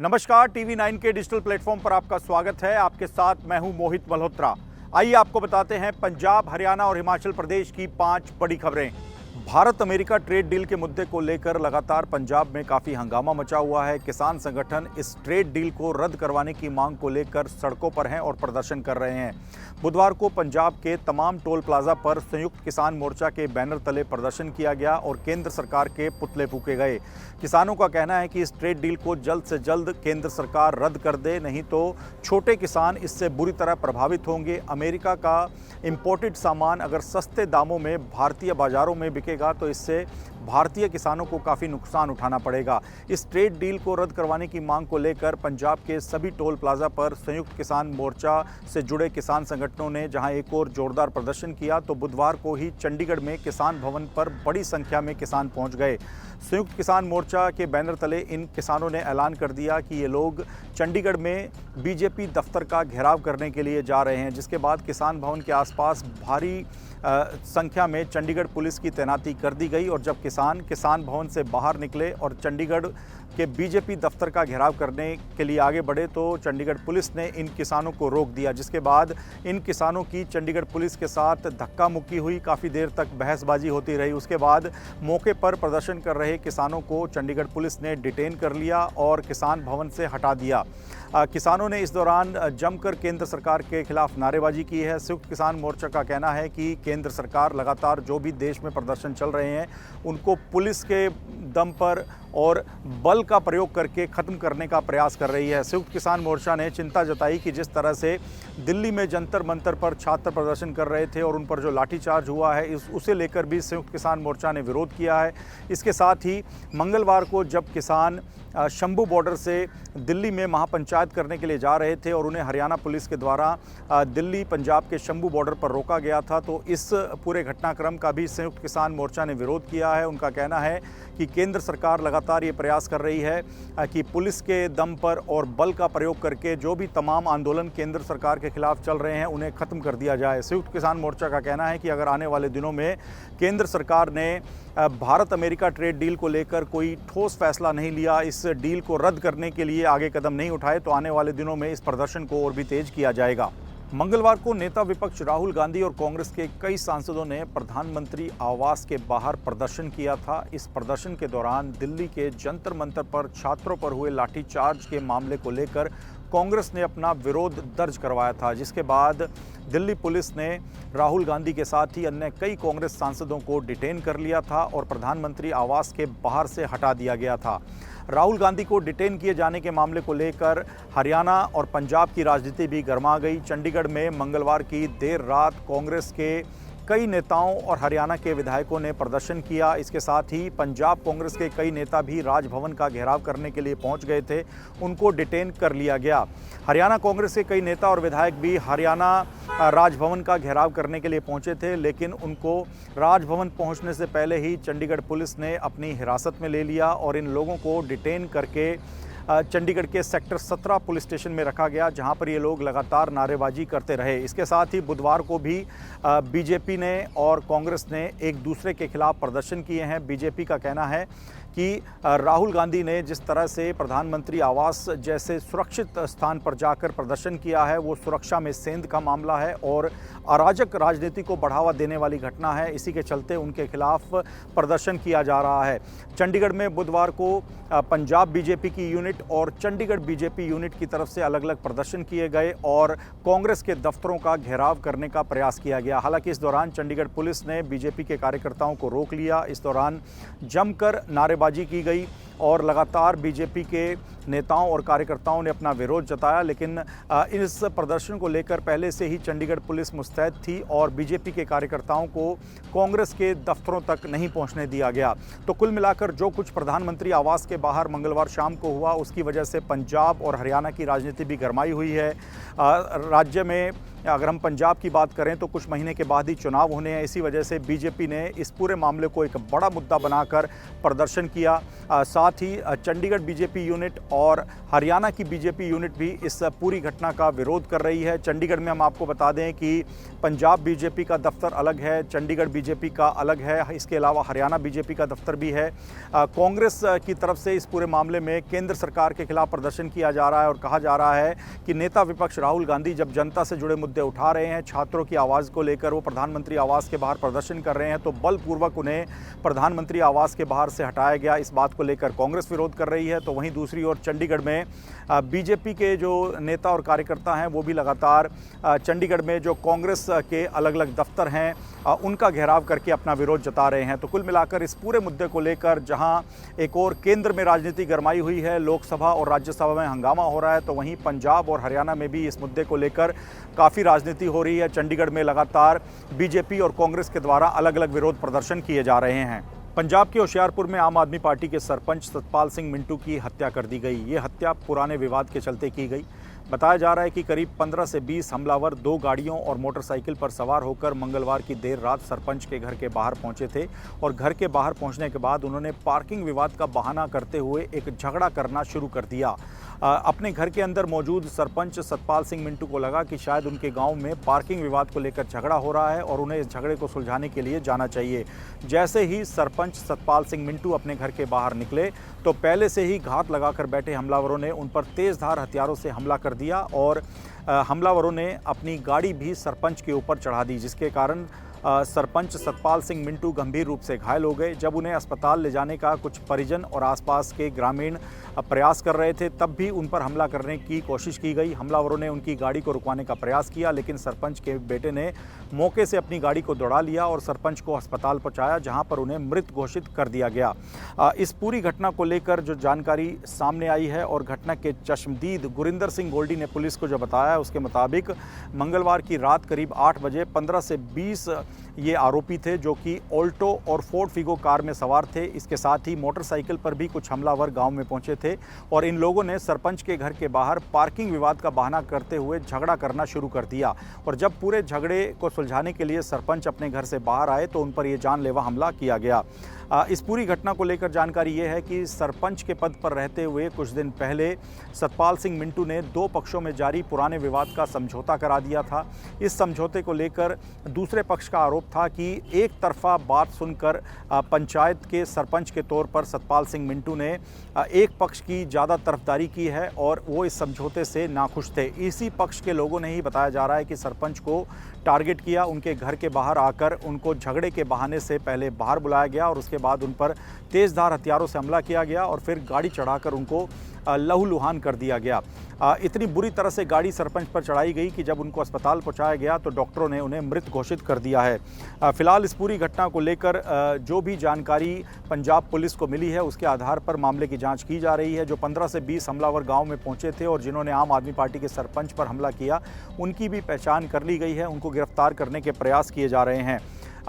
नमस्कार, TV9 के digital platform पर आपका स्वागत है। आपके साथ मैं हूं मोहित मल्होत्रा। आइए आपको बताते हैं पंजाब, हरियाणा और हिमाचल प्रदेश की 5 बड़ी खबरें। भारत अमेरिका ट्रेड डील के मुद्दे को लेकर लगातार पंजाब में काफ़ी हंगामा मचा हुआ है। किसान संगठन इस ट्रेड डील को रद्द करवाने की मांग को लेकर सड़कों पर हैं और प्रदर्शन कर रहे हैं। बुधवार को पंजाब के तमाम टोल प्लाजा पर संयुक्त किसान मोर्चा के बैनर तले प्रदर्शन किया गया और केंद्र सरकार के पुतले फूके गए। किसानों का कहना है कि इस ट्रेड डील को जल्द से जल्द केंद्र सरकार रद्द कर दे, नहीं तो छोटे किसान इससे बुरी तरह प्रभावित होंगे। अमेरिका का इंपोर्टेड सामान अगर सस्ते दामों में भारतीय बाजारों में बिकेगा तो इससे भारतीय किसानों को काफ़ी नुकसान उठाना पड़ेगा। इस ट्रेड डील को रद्द करवाने की मांग को लेकर पंजाब के सभी टोल प्लाजा पर संयुक्त किसान मोर्चा से जुड़े किसान संगठनों ने जहां एक और जोरदार प्रदर्शन किया, तो बुधवार को ही चंडीगढ़ में किसान भवन पर बड़ी संख्या में किसान पहुंच गए। संयुक्त किसान मोर्चा के बैनर तले इन किसानों ने ऐलान कर दिया कि ये लोग चंडीगढ़ में बीजेपी दफ्तर का घेराव करने के लिए जा रहे हैं, जिसके बाद किसान भवन के आसपास भारी संख्या में चंडीगढ़ पुलिस की तैनाती कर दी गई और जब किसान भवन से बाहर निकले और चंडीगढ़ के बीजेपी दफ्तर का घेराव करने के लिए आगे बढ़े तो चंडीगढ़ पुलिस ने इन किसानों को रोक दिया, जिसके बाद इन किसानों की चंडीगढ़ पुलिस के साथ धक्का मुक्की हुई। काफ़ी देर तक बहसबाजी होती रही। उसके बाद मौके पर प्रदर्शन कर रहे किसानों को चंडीगढ़ पुलिस ने डिटेन कर लिया और किसान भवन से हटा दिया। किसानों ने इस दौरान जमकर केंद्र सरकार के खिलाफ नारेबाजी की है। संयुक्त किसान मोर्चा का कहना है कि केंद्र सरकार लगातार जो भी देश में प्रदर्शन चल रहे हैं उनको पुलिस के दम पर और बल का प्रयोग करके ख़त्म करने का प्रयास कर रही है। संयुक्त किसान मोर्चा ने चिंता जताई कि जिस तरह से दिल्ली में जंतर मंतर पर छात्र प्रदर्शन कर रहे थे और उन पर जो लाठीचार्ज हुआ है उसे लेकर भी संयुक्त किसान मोर्चा ने विरोध किया है। इसके साथ ही मंगलवार को जब किसान शंभू बॉर्डर से दिल्ली में महापंचायत करने के लिए जा रहे थे और उन्हें हरियाणा पुलिस के द्वारा दिल्ली पंजाब के शंभू बॉर्डर पर रोका गया था, तो इस पूरे घटनाक्रम का भी संयुक्त किसान मोर्चा ने विरोध किया है। उनका कहना है कि केंद्र सरकार लगातार ये प्रयास कर रही है कि पुलिस के दम पर और बल का प्रयोग करके जो भी तमाम आंदोलन केंद्र सरकार के खिलाफ चल रहे हैं उन्हें ख़त्म कर दिया जाए। संयुक्त किसान मोर्चा का कहना है कि अगर आने वाले दिनों में केंद्र सरकार ने भारत अमेरिका ट्रेड डील को लेकर कोई ठोस फैसला नहीं लिया, इस डील को रद्द करने के लिए आगे कदम नहीं उठाए, तो आने वाले दिनों में इस प्रदर्शन को और भी तेज किया जाएगा। मंगलवार को नेता विपक्ष राहुल गांधी और कांग्रेस के कई सांसदों ने प्रधानमंत्री आवास के बाहर प्रदर्शन किया था। इस प्रदर्शन के दौरान दिल्ली के जंतर मंतर पर छात्रों पर हुए लाठीचार्ज के मामले को लेकर कांग्रेस ने अपना विरोध दर्ज करवाया था, जिसके बाद दिल्ली पुलिस ने राहुल गांधी के साथ ही अन्य कई कांग्रेस सांसदों को डिटेन कर लिया था और प्रधानमंत्री आवास के बाहर से हटा दिया गया था। राहुल गांधी को डिटेन किए जाने के मामले को लेकर हरियाणा और पंजाब की राजनीति भी गर्मा गई। चंडीगढ़ में मंगलवार की देर रात कांग्रेस के कई नेताओं और हरियाणा के विधायकों ने प्रदर्शन किया। इसके साथ ही पंजाब कांग्रेस के कई नेता भी राजभवन का घेराव करने के लिए पहुंच गए थे, उनको डिटेन कर लिया गया। हरियाणा कांग्रेस के कई नेता और विधायक भी हरियाणा राजभवन का घेराव करने के लिए पहुंचे थे, लेकिन उनको राजभवन पहुंचने से पहले ही चंडीगढ़ पुलिस ने अपनी हिरासत में ले लिया और इन लोगों को डिटेन करके चंडीगढ़ के सेक्टर 17 पुलिस स्टेशन में रखा गया, जहां पर ये लोग लगातार नारेबाजी करते रहे। इसके साथ ही बुधवार को भी बीजेपी ने और कांग्रेस ने एक दूसरे के खिलाफ प्रदर्शन किए हैं। बीजेपी का कहना है कि राहुल गांधी ने जिस तरह से प्रधानमंत्री आवास जैसे सुरक्षित स्थान पर जाकर प्रदर्शन किया है वो सुरक्षा में सेंध का मामला है और अराजक राजनीति को बढ़ावा देने वाली घटना है। इसी के चलते उनके खिलाफ प्रदर्शन किया जा रहा है। चंडीगढ़ में बुधवार को पंजाब बीजेपी की यूनिट और चंडीगढ़ बीजेपी यूनिट की तरफ से अलग अलग प्रदर्शन किए गए और कांग्रेस के दफ्तरों का घेराव करने का प्रयास किया गया। हालांकि इस दौरान चंडीगढ़ पुलिस ने बीजेपी के कार्यकर्ताओं को रोक लिया। इस दौरान जमकर नारेबाजी की गई और लगातार बीजेपी के नेताओं और कार्यकर्ताओं ने अपना विरोध जताया, लेकिन इस प्रदर्शन को लेकर पहले से ही चंडीगढ़ पुलिस मुस्तैद थी और बीजेपी के कार्यकर्ताओं को कांग्रेस के दफ्तरों तक नहीं पहुंचने दिया गया। तो कुल मिलाकर जो कुछ प्रधानमंत्री आवास के बाहर मंगलवार शाम को हुआ उसकी वजह से पंजाब और हरियाणा की राजनीति भी गरमाई हुई है। राज्य में अगर हम पंजाब की बात करें तो कुछ महीने के बाद ही चुनाव होने हैं। इसी वजह से बीजेपी ने इस पूरे मामले को एक बड़ा मुद्दा बनाकर प्रदर्शन किया। साथ ही चंडीगढ़ बीजेपी यूनिट और हरियाणा की बीजेपी यूनिट भी इस पूरी घटना का विरोध कर रही है। चंडीगढ़ में हम आपको बता दें कि पंजाब बीजेपी का दफ्तर अलग है, चंडीगढ़ बीजेपी का अलग है, इसके अलावा हरियाणा बीजेपी का दफ्तर भी है। कांग्रेस की तरफ से इस पूरे मामले में केंद्र सरकार के खिलाफ प्रदर्शन किया जा रहा है और कहा जा रहा है कि नेता विपक्ष राहुल गांधी जब जनता से जुड़े मुद्दे उठा रहे हैं, छात्रों की आवाज़ को लेकर वो प्रधानमंत्री आवास के बाहर प्रदर्शन कर रहे हैं, तो बलपूर्वक उन्हें प्रधानमंत्री आवास के बाहर से हटाया गया। इस बात को लेकर कांग्रेस विरोध कर रही है। तो वहीं दूसरी ओर चंडीगढ़ में बीजेपी के जो नेता और कार्यकर्ता हैं वो भी लगातार चंडीगढ़ में जो कांग्रेस के अलग अलग दफ्तर हैं उनका घेराव करके अपना विरोध जता रहे हैं। तो कुल मिलाकर इस पूरे मुद्दे को लेकर जहां एक और केंद्र में राजनीति गरमाई हुई है, लोकसभा और राज्यसभा में हंगामा हो रहा है, तो वहीं पंजाब और हरियाणा में भी इस मुद्दे को लेकर काफ़ी राजनीति हो रही है। चंडीगढ़ में लगातार बीजेपी और कांग्रेस के द्वारा अलग अलग विरोध प्रदर्शन किए जा रहे हैं। पंजाब के होशियारपुर में आम आदमी पार्टी के सरपंच सतपाल सिंह मिंटू की हत्या कर दी गई। ये हत्या पुराने विवाद के चलते की गई। बताया जा रहा है कि करीब 15 से 20 हमलावर 2 गाड़ियों और मोटरसाइकिल पर सवार होकर मंगलवार की देर रात सरपंच के घर के बाहर पहुंचे थे और घर के बाहर पहुंचने के बाद उन्होंने पार्किंग विवाद का बहाना करते हुए एक झगड़ा करना शुरू कर दिया। अपने घर के अंदर मौजूद सरपंच सतपाल सिंह मिंटू को लगा कि शायद उनके गांव में पार्किंग विवाद को लेकर झगड़ा हो रहा है और उन्हें इस झगड़े को सुलझाने के लिए जाना चाहिए। जैसे ही सरपंच सतपाल सिंह मिंटू अपने घर के बाहर निकले तो पहले से ही घात लगाकर बैठे हमलावरों ने उन पर तेज़धार हथियारों से हमला कर दिया और हमलावरों ने अपनी गाड़ी भी सरपंच के ऊपर चढ़ा दी, जिसके कारण सरपंच सतपाल सिंह मिंटू गंभीर रूप से घायल हो गए। जब उन्हें अस्पताल ले जाने का कुछ परिजन और आसपास के ग्रामीण प्रयास कर रहे थे तब भी उन पर हमला करने की कोशिश की गई। हमलावरों ने उनकी गाड़ी को रुकवाने का प्रयास किया, लेकिन सरपंच के बेटे ने मौके से अपनी गाड़ी को दौड़ा लिया और सरपंच को अस्पताल पहुंचाया, जहां पर उन्हें मृत घोषित कर दिया गया। इस पूरी घटना को लेकर जो जानकारी सामने आई है और घटना के चश्मदीद गुरिंदर सिंह गोल्डी ने पुलिस को जो बताया उसके मुताबिक मंगलवार की रात करीब 8 बजे 15 से 20 ये आरोपी थे जो कि ऑल्टो और फोर्ड फिगो कार में सवार थे। इसके साथ ही मोटरसाइकिल पर भी कुछ हमलावर गांव में पहुंचे थे और इन लोगों ने सरपंच के घर के बाहर पार्किंग विवाद का बहाना करते हुए झगड़ा करना शुरू कर दिया और जब पूरे झगड़े को सुलझाने के लिए सरपंच अपने घर से बाहर आए तो उन पर यह जानलेवा हमला किया गया। इस पूरी घटना को लेकर जानकारी ये है कि सरपंच के पद पर रहते हुए कुछ दिन पहले सतपाल सिंह मिंटू ने 2 पक्षों में जारी पुराने विवाद का समझौता करा दिया था। इस समझौते को लेकर दूसरे पक्ष का आरोप था कि एक तरफा बात सुनकर पंचायत के सरपंच के तौर पर सतपाल सिंह मिंटू ने एक पक्ष की ज़्यादा तरफदारी की है और वो इस समझौते से नाखुश थे। इसी पक्ष के लोगों ने ही बताया जा रहा है कि सरपंच को टारगेट किया, उनके घर के बाहर आकर उनको झगड़े के बहाने से पहले बाहर बुलाया गया और उसके बाद उन पर तेज़धार हथियारों से हमला किया गया और फिर गाड़ी चढ़ाकर उनको लहूलुहान कर दिया गया। इतनी बुरी तरह से गाड़ी सरपंच पर चढ़ाई गई कि जब उनको अस्पताल पहुंचाया गया तो डॉक्टरों ने उन्हें मृत घोषित कर दिया है। फिलहाल इस पूरी घटना को लेकर जो भी जानकारी पंजाब पुलिस को मिली है उसके आधार पर मामले की जांच की जा रही है। जो 15 से 20 हमलावर गांव में पहुंचे थे और जिन्होंने आम आदमी पार्टी के सरपंच पर हमला किया उनकी भी पहचान कर ली गई है, उनको गिरफ्तार करने के प्रयास किए जा रहे हैं।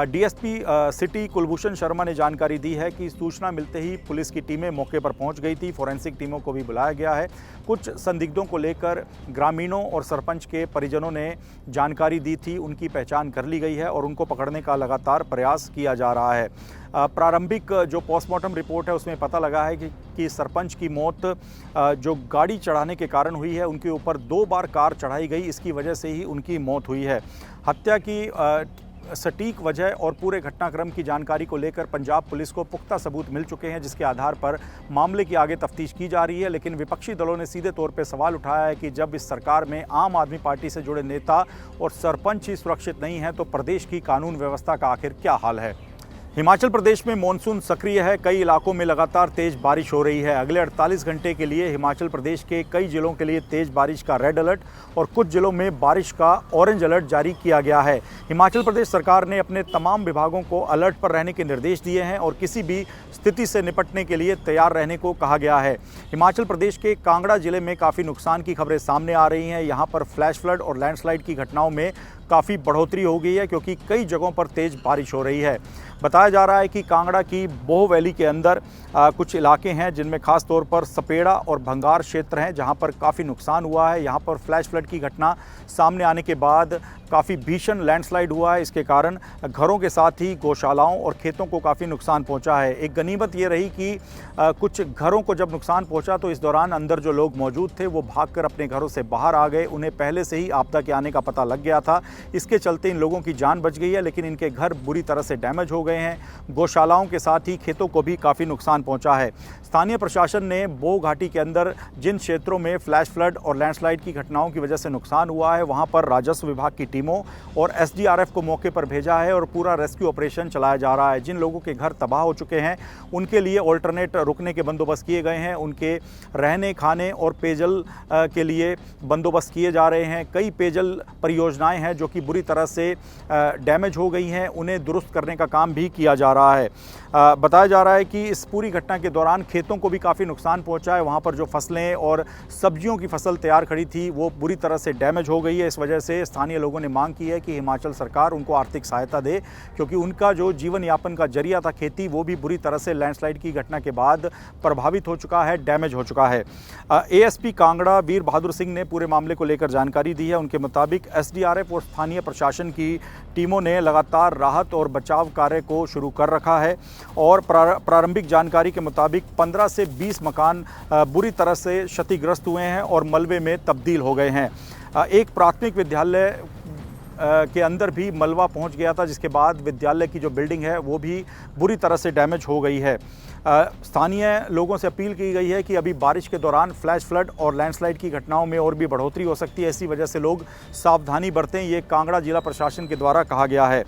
डीएसपी सिटी कुलभूषण शर्मा ने जानकारी दी है कि सूचना मिलते ही पुलिस की टीमें मौके पर पहुंच गई थी, फोरेंसिक टीमों को भी बुलाया गया है। कुछ संदिग्धों को लेकर ग्रामीणों और सरपंच के परिजनों ने जानकारी दी थी, उनकी पहचान कर ली गई है और उनको पकड़ने का लगातार प्रयास किया जा रहा है। प्रारंभिक जो पोस्टमार्टम रिपोर्ट है उसमें पता लगा है कि सरपंच की मौत जो गाड़ी चढ़ाने के कारण हुई है, उनके ऊपर 2 बार कार चढ़ाई गई, इसकी वजह से ही उनकी मौत हुई है। हत्या की सटीक वजह और पूरे घटनाक्रम की जानकारी को लेकर पंजाब पुलिस को पुख्ता सबूत मिल चुके हैं, जिसके आधार पर मामले की आगे तफ्तीश की जा रही है। लेकिन विपक्षी दलों ने सीधे तौर पर सवाल उठाया है कि जब इस सरकार में आम आदमी पार्टी से जुड़े नेता और सरपंच ही सुरक्षित नहीं हैं तो प्रदेश की कानून व्यवस्था का आखिर क्या हाल है। हिमाचल प्रदेश में मॉनसून सक्रिय है, कई इलाकों में लगातार तेज बारिश हो रही है। अगले 48 घंटे के लिए हिमाचल प्रदेश के कई जिलों के लिए तेज बारिश का रेड अलर्ट और कुछ जिलों में बारिश का ऑरेंज अलर्ट जारी किया गया है। हिमाचल प्रदेश सरकार ने अपने तमाम विभागों को अलर्ट पर रहने के निर्देश दिए हैं और किसी भी स्थिति से निपटने के लिए तैयार रहने को कहा गया है। हिमाचल प्रदेश के कांगड़ा जिले में काफ़ी नुकसान की खबरें सामने आ रही हैं। यहाँ पर फ्लैश फ्लड और लैंडस्लाइड की घटनाओं में काफ़ी बढ़ोतरी हो गई है क्योंकि कई जगहों पर तेज़ बारिश हो रही है। बताया जा रहा है कि कांगड़ा की बोह वैली के अंदर कुछ इलाके हैं जिनमें खास तौर पर सपेड़ा और भंगार क्षेत्र हैं जहां पर काफ़ी नुकसान हुआ है। यहां पर फ्लैश फ्लड की घटना सामने आने के बाद काफ़ी भीषण लैंडस्लाइड हुआ है। इसके कारण घरों के साथ ही गौशालाओं और खेतों को काफ़ी नुकसान पहुंचा है। एक गनीमत ये रही कि कुछ घरों को जब नुकसान पहुंचा तो इस दौरान अंदर जो लोग मौजूद थे वो भागकर अपने घरों से बाहर आ गए। उन्हें पहले से ही आपदा के आने का पता लग गया था। इसके चलते इन लोगों की जान बच गई है, लेकिन इनके घर बुरी तरह से डैमेज हो गए हैं। गौशालाओं के साथ ही खेतों को भी काफ़ी नुकसान पहुंचा है। स्थानीय प्रशासन ने बोह घाटी के अंदर जिन क्षेत्रों में फ्लैश फ्लड और लैंडस्लाइड की घटनाओं की वजह से नुकसान हुआ है वहां पर राजस्व विभाग की टीमों और एसडीआरएफ को मौके पर भेजा है और पूरा रेस्क्यू ऑपरेशन चलाया जा रहा है। जिन लोगों के घर तबाह हो चुके हैं उनके लिए ऑल्टरनेट रुकने के बंदोबस्त किए गए हैं। उनके रहने खाने और पेयजल के लिए बंदोबस्त किए जा रहे हैं। कई पेयजल परियोजनाएं हैं जो कि बुरी तरह से डैमेज हो गई हैं, उन्हें दुरुस्त करने का काम भी किया जा रहा है। बताया जा रहा है कि इस पूरी घटना के दौरान खेतों को भी काफ़ी नुकसान पहुंचा है। वहां पर जो फसलें और सब्जियों की फसल तैयार खड़ी थी वो बुरी तरह से डैमेज हो गई है। इस वजह से स्थानीय लोगों ने मांग की है कि हिमाचल सरकार उनको आर्थिक सहायता दे, क्योंकि उनका जो जीवन यापन का जरिया था खेती, वो भी बुरी तरह से लैंडस्लाइड की घटना के बाद प्रभावित हो चुका है, डैमेज हो चुका है। एएसपी कांगड़ा वीर बहादुर सिंह ने पूरे मामले को लेकर जानकारी दी है। उनके मुताबिक एसडीआरएफ और स्थानीय प्रशासन की टीमों ने लगातार राहत और बचाव कार्य को शुरू कर रखा है और प्रारंभिक जानकारी के मुताबिक 15 से 20 मकान बुरी तरह से क्षतिग्रस्त हुए हैं और मलबे में तब्दील हो गए हैं। एक प्राथमिक विद्यालय के अंदर भी मलबा पहुंच गया था, जिसके बाद विद्यालय की जो बिल्डिंग है वो भी बुरी तरह से डैमेज हो गई है। स्थानीय लोगों से अपील की गई है कि अभी बारिश के दौरान फ्लैश फ्लड और लैंडस्लाइड की घटनाओं में और भी बढ़ोतरी हो सकती है, इसी वजह से लोग सावधानी बरतें, ये कांगड़ा जिला प्रशासन के द्वारा कहा गया है।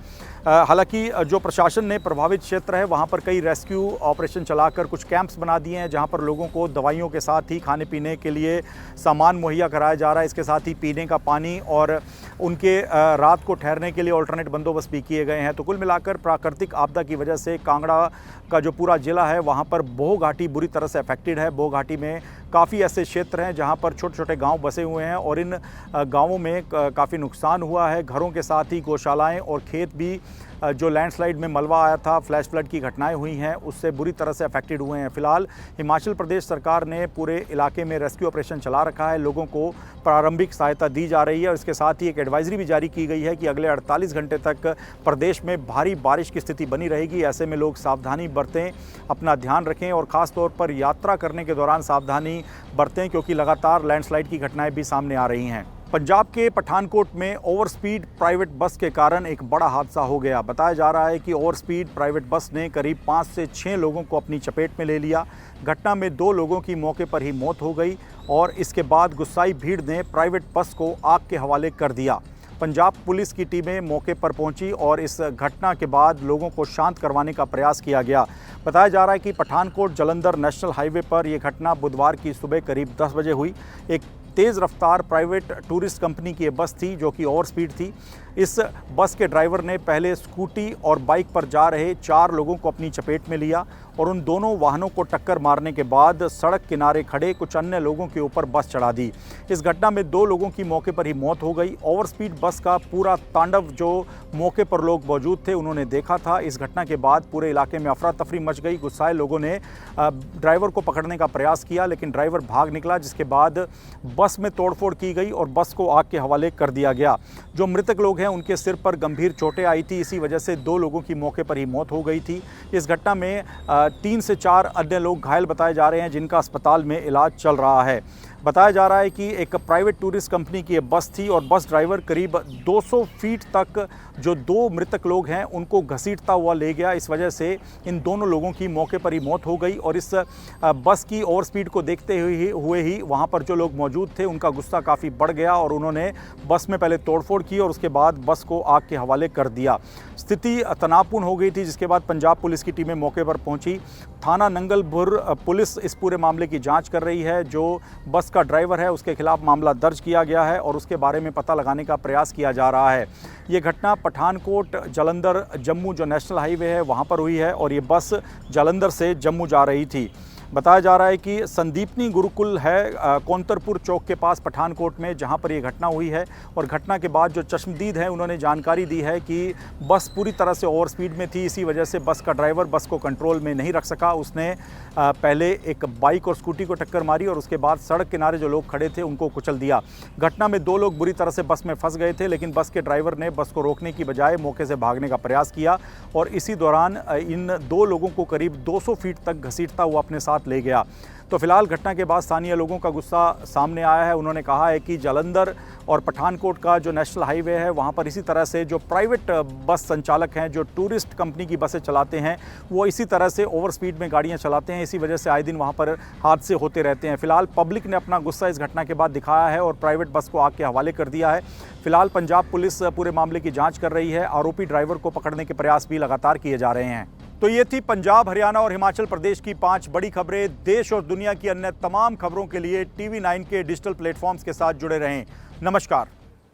हालांकि जो प्रशासन ने प्रभावित क्षेत्र है वहां पर कई रेस्क्यू ऑपरेशन चलाकर कुछ कैंप्स बना दिए हैं जहां पर लोगों को दवाइयों के साथ ही खाने पीने के लिए सामान मुहैया कराया जा रहा है। इसके साथ ही पीने का पानी और उनके रात को ठहरने के लिए ऑल्टरनेट बंदोबस्त भी किए गए हैं। तो कुल मिलाकर प्राकृतिक आपदा की वजह से कांगड़ा का जो पूरा जिला है वहाँ पर बोह घाटी बुरी तरह से अफेक्टेड है। बोह घाटी में काफ़ी ऐसे क्षेत्र हैं जहाँ पर छोटे छोटे गांव बसे हुए हैं और इन गांवों में काफ़ी नुकसान हुआ है। घरों के साथ ही गौशालाएं और खेत भी जो लैंडस्लाइड में मलबा आया था, फ्लैश फ्लड की घटनाएं हुई हैं, उससे बुरी तरह से अफेक्टेड हुए हैं। फिलहाल हिमाचल प्रदेश सरकार ने पूरे इलाके में रेस्क्यू ऑपरेशन चला रखा है। लोगों को प्रारंभिक सहायता दी जा रही है और इसके साथ ही एक एडवाइजरी भी जारी की गई है कि अगले 48 घंटे तक प्रदेश में भारी बारिश की स्थिति बनी रहेगी। ऐसे में लोग सावधानी बरतें, अपना ध्यान रखें और ख़ास तौर पर यात्रा करने के दौरान सावधानी बरतें, क्योंकि लगातार लैंडस्लाइड की घटनाएं भी सामने आ रही हैं। पंजाब के पठानकोट में ओवर स्पीड प्राइवेट बस के कारण एक बड़ा हादसा हो गया। बताया जा रहा है कि ओवर स्पीड प्राइवेट बस ने करीब 5 से 6 लोगों को अपनी चपेट में ले लिया। घटना में 2 लोगों की मौके पर ही मौत हो गई और इसके बाद गुस्साई भीड़ ने प्राइवेट बस को आग के हवाले कर दिया। पंजाब पुलिस की टीमें मौके पर पहुंची और इस घटना के बाद लोगों को शांत करवाने का प्रयास किया गया। बताया जा रहा है कि पठानकोट जालंधर नेशनल हाईवे पर यह घटना बुधवार की सुबह करीब 10 बजे हुई। एक तेज़ रफ्तार प्राइवेट टूरिस्ट कंपनी की बस थी जो कि ओवर स्पीड थी। इस बस के ड्राइवर ने पहले स्कूटी और बाइक पर जा रहे 4 लोगों को अपनी चपेट में लिया और उन दोनों वाहनों को टक्कर मारने के बाद सड़क किनारे खड़े कुछ अन्य लोगों के ऊपर बस चढ़ा दी। इस घटना में 2 लोगों की मौके पर ही मौत हो गई। ओवर स्पीड बस का पूरा तांडव जो मौके पर लोग मौजूद थे उन्होंने देखा था। इस घटना के बाद पूरे इलाके में अफरा तफरी मच गई। गुस्साए लोगों ने ड्राइवर को पकड़ने का प्रयास किया, लेकिन ड्राइवर भाग निकला, जिसके बाद बस में तोड़फोड़ की गई और बस को आग के हवाले कर दिया गया। जो मृतक लोग हैं उनके सिर पर गंभीर चोटें आई थी, इसी वजह से 2 लोगों की मौके पर ही मौत हो गई थी। इस घटना में 3 से 4 अन्य लोग घायल बताए जा रहे हैं जिनका अस्पताल में इलाज चल रहा है। बताया जा रहा है कि एक प्राइवेट टूरिस्ट कंपनी की बस थी और बस ड्राइवर करीब 200 फीट तक जो 2 मृतक लोग हैं उनको घसीटता हुआ ले गया। इस वजह से इन दोनों लोगों की मौके पर ही मौत हो गई और इस बस की ओवर स्पीड को देखते हुए ही वहां पर जो लोग मौजूद थे उनका गुस्सा काफ़ी बढ़ गया और उन्होंने बस में पहले तोड़फोड़ की और उसके बाद बस को आग के हवाले कर दिया। स्थिति तनावपूर्ण हो गई थी, जिसके बाद पंजाब पुलिस की टीमें मौके पर पहुंची। थाना नंगलपुर पुलिस इस पूरे मामले की जांच कर रही है। जो बस का ड्राइवर है उसके खिलाफ मामला दर्ज किया गया है और उसके बारे में पता लगाने का प्रयास किया जा रहा है। ये घटना पठानकोट जालंधर जम्मू जो नेशनल हाईवे है वहाँ पर हुई है और ये बस जालंधर से जम्मू जा रही थी। बताया जा रहा है कि संदीपनी गुरुकुल है कौंतरपुर चौक के पास पठानकोट में, जहां पर ये घटना हुई है। और घटना के बाद जो चश्मदीद हैं उन्होंने जानकारी दी है कि बस पूरी तरह से ओवर स्पीड में थी, इसी वजह से बस का ड्राइवर बस को कंट्रोल में नहीं रख सका। उसने पहले एक बाइक और स्कूटी को टक्कर मारी और उसके बाद सड़क किनारे जो लोग खड़े थे उनको कुचल दिया। घटना में 2 लोग बुरी तरह से बस में फंस गए थे, लेकिन बस के ड्राइवर ने बस को रोकने की बजाय मौके से भागने का प्रयास किया और इसी दौरान इन 2 लोगों को करीब 200 फीट तक घसीटता हुआ अपने साथ ले गया। तो फिलहाल घटना के बाद स्थानीय लोगों का गुस्सा सामने आया है। उन्होंने कहा है कि जालंधर और पठानकोट का जो नेशनल हाईवे है वहाँ पर इसी तरह से जो प्राइवेट बस संचालक हैं, जो टूरिस्ट कंपनी की बसें चलाते हैं, वो इसी तरह से ओवर स्पीड में गाड़ियाँ चलाते हैं। इसी वजह से आए दिन वहाँ पर हादसे होते रहते हैं। फिलहाल पब्लिक ने अपना गुस्सा इस घटना के बाद दिखाया है और प्राइवेट बस को आग के हवाले कर दिया है। फिलहाल पंजाब पुलिस पूरे मामले की जाँच कर रही है। आरोपी ड्राइवर को पकड़ने के प्रयास भी लगातार किए जा रहे हैं। तो ये थी पंजाब, हरियाणा और हिमाचल प्रदेश की 5 बड़ी खबरें। देश और दुनिया की अन्य तमाम खबरों के लिए TV9 के डिजिटल प्लेटफॉर्म्स के साथ जुड़े रहें। नमस्कार।